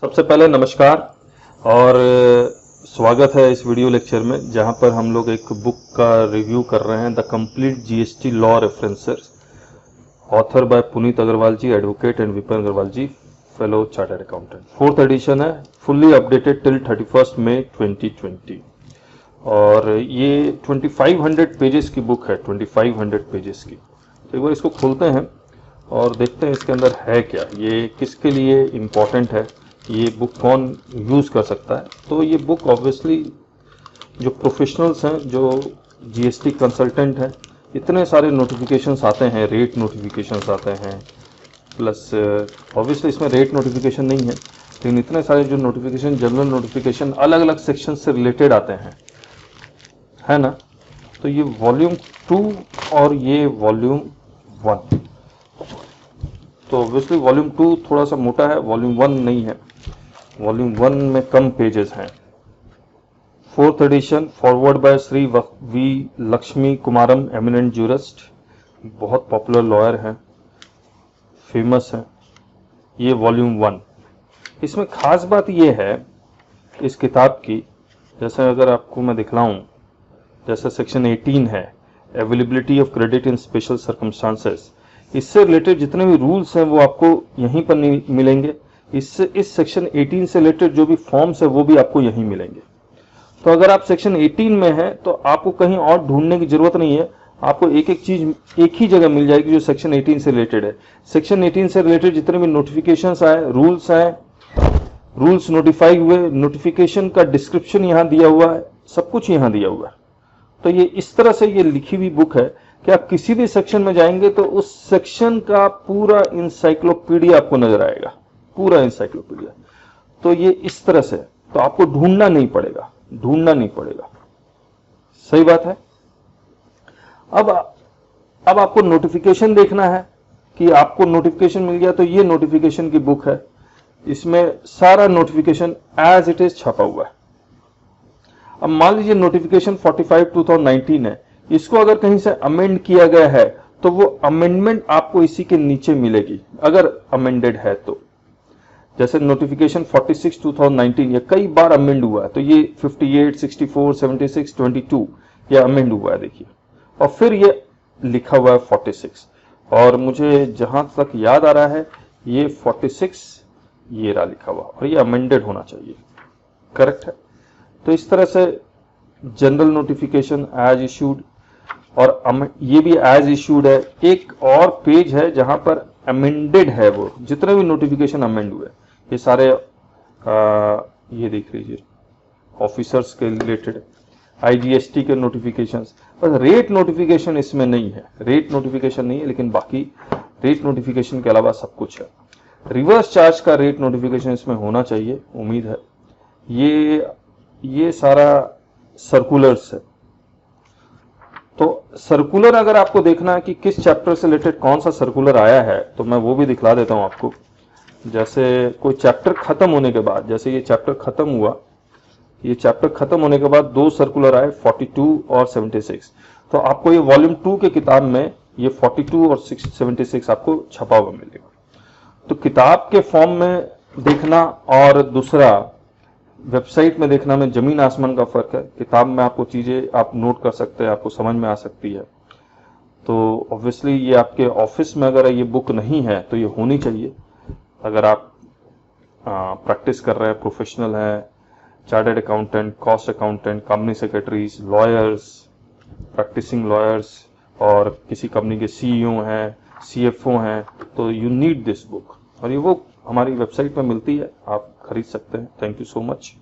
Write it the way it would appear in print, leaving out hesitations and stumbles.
सबसे पहले नमस्कार और स्वागत है इस वीडियो लेक्चर में, जहां पर हम लोग एक बुक का रिव्यू कर रहे हैं, the complete GST law references, author by Puneet Agarwal ji, advocate, and Vipin Agarwal ji, fellow chartered accountant. 4th edition है, फुल्ली अपडेटेड टिल 31 मई 2020 और ये 2500 पेजेस की बुक है, 2500 पेजेस की। तो एक बार इसको खोलते हैं और देखते हैं इसके अंदर है क्या, ये किसके लिए इम्पोर्टेंट है, ये बुक कौन यूज़ कर सकता है। तो ये बुक ऑब्वियसली जो प्रोफेशनल्स हैं, जो जीएसटी कंसल्टेंट हैं, इतने सारे नोटिफिकेशंस आते हैं, रेट नोटिफिकेशंस आते हैं, प्लस ऑब्वियसली इसमें रेट नोटिफिकेशन नहीं है, लेकिन इतने सारे जो नोटिफिकेशन, जनरल नोटिफिकेशन अलग अलग सेक्शन से रिलेटेड आते हैं, है ना। तो ये वॉल्यूम 2 और ये वॉल्यूम 1। तो ऑब्वियसली वॉल्यूम 2 थोड़ा सा मोटा है, वॉल्यूम 1 नहीं है। वॉल्यूम 1 में कम पेजेस हैं। 4th edition, forward by Shri V Lakshmi Kumaran, eminent jurist, बहुत पॉपुलर लॉयर हैं, फेमस हैं। ये वॉल्यूम 1। इसमें खास बात ये है इस किताब की, जैसे अगर आपको मैं दिखलाऊं, जैसे सेक्शन 18 है, availability of credit in special circumstances, इससे रिलेटेड जितने भी रूल्स हैं वो आपको यहीं पर नहीं मिलेंगे। इससे इस सेक्शन 18 से रिलेटेड जो भी फॉर्म्स है वो भी आपको यहीं मिलेंगे। तो अगर आप सेक्शन 18 में हैं तो आपको कहीं और ढूंढने की जरूरत नहीं है, आपको एक एक चीज एक ही जगह मिल जाएगी जो सेक्शन 18 से रिलेटेड है। सेक्शन 18 से रिलेटेड जितने भी नोटिफिकेशंस आए, रूल्स आए, रूल्स नोटिफाई हुए, नोटिफिकेशन का डिस्क्रिप्शन यहाँ दिया हुआ है, सब कुछ यहाँ दिया हुआ है। तो ये इस तरह से ये लिखी हुई बुक है कि आप किसी भी सेक्शन में जाएंगे तो उस सेक्शन का पूरा इंसाइक्लोपीडिया आपको नजर आएगा, पूरा इंसाइक्लोपीडिया। तो ये इस तरह से, तो आपको ढूंढना नहीं पड़ेगा, ढूंढना नहीं पड़ेगा। सही बात है। अब आपको नोटिफिकेशन देखना है कि आपको नोटिफिकेशन मिल गया, तो ये नोटिफिकेशन की बुक है, इसमें सारा नोटिफिकेशन एज इट इज छपा हुआ है। अब मान लीजिए नोटिफिकेशन 45/2019 है, इसको अगर कहीं से अमेंड किया गया है तो वो अमेंडमेंट आपको इसी के नीचे मिलेगी, अगर अमेंडेड है तो। जैसे नोटिफिकेशन 46/2019 ये कई बार अमेंड हुआ है, तो ये 58, 64, 76, 22 ये अमेंड हुआ है, देखिए। और फिर ये लिखा हुआ है 46, और मुझे जहां तक याद आ रहा है ये 46 ये रहा लिखा हुआ, और ये अमेंडेड होना चाहिए, करेक्ट है। तो इस तरह से जनरल नोटिफिकेशन एज इश्यूड, और ये भी एज इश्यूड है। एक और पेज है जहां पर अमेंडेड है, वो जितने भी नोटिफिकेशन अमेंड हुए ये सारे, ये देख लीजिए, ऑफिसर्स के रिलेटेड, आईजीएसटी के नोटिफिकेशंस। बस रेट नोटिफिकेशन इसमें नहीं है, रेट नोटिफिकेशन नहीं है, लेकिन बाकी रेट नोटिफिकेशन के अलावा सब कुछ है। रिवर्स चार्ज का रेट नोटिफिकेशन इसमें होना चाहिए, उम्मीद है। ये सारा सर्कुलर्स है। तो सर्कुलर अगर आपको देखना है कि किस चैप्टर से रिलेटेड कौन सा सर्कुलर आया है, तो मैं वो भी दिखला देता हूं आपको। जैसे कोई चैप्टर खत्म होने के बाद, जैसे ये चैप्टर खत्म हुआ, ये चैप्टर खत्म होने के बाद 2 सर्कुलर आए, 42 और 76। तो आपको ये वॉल्यूम 2 के किताब में ये 42 और 76 आपको छपा हुआ मिलेगा। तो किताब के फॉर्म में देखना और दूसरा वेबसाइट में देखना में जमीन आसमान का फर्क है। किताब में आपको चीजें आप नोट कर सकते हैं, आपको समझ में आ सकती है। तो ऑब्वियसली ये आपके ऑफिस में अगर ये बुक नहीं है तो ये होनी चाहिए। अगर आप प्रैक्टिस कर रहे हैं, प्रोफेशनल हैं, chartered accountant, cost accountant, company secretaries, lawyers, practicing lawyers, और किसी कंपनी के सीईओ हैं, सीएफओ हैं, तो यू नीड दिस बुक। और ये बुक हमारी वेबसाइट पर मिलती है, आप खरीद सकते हैं। Thank you so much.